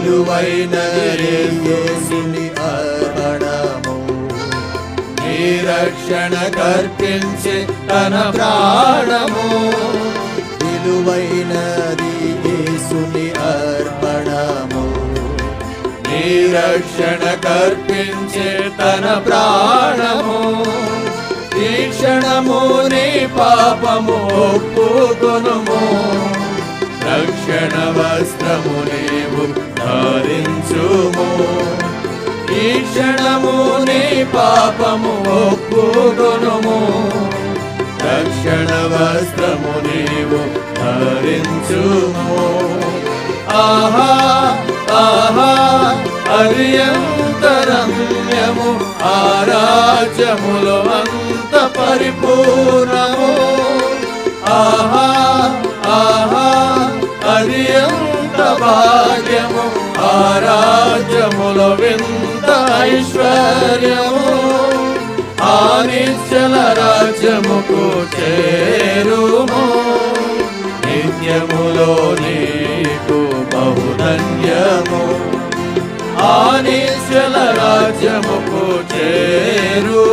విలువైనది యేసుని అర్పణము, నీ రక్షణ కర్పించే తన ప్రాణము. విలువైనది యేసుని అర్పణము, నీ రక్షణ కర్పించే తన ప్రాణము. ఈ క్షణము నీ పాపము ఒప్పుకొనుము, రక్షణ వస్త్రము నీవు ధరించుము. ఈ క్షణము నీ పాపము ఒప్పుకొనుము, రక్షణ వస్త్రము నీవు ధరించుము. ఆహా ఆహా అర్యంతరమ్యము, ఆరాజ్యములో అంత పరిపూర్ణము. ఆహా ఆహా అర్యంత భాగ్యము, ఆరాజ్యములో వింత ఐశ్వర్యము. ఆ నిశ్చల రాజ్యముకు చేరుము, నిత్యములో నీకు బహుధన్యము. ఆ నిశ్చల రాజ్యముకు చేరు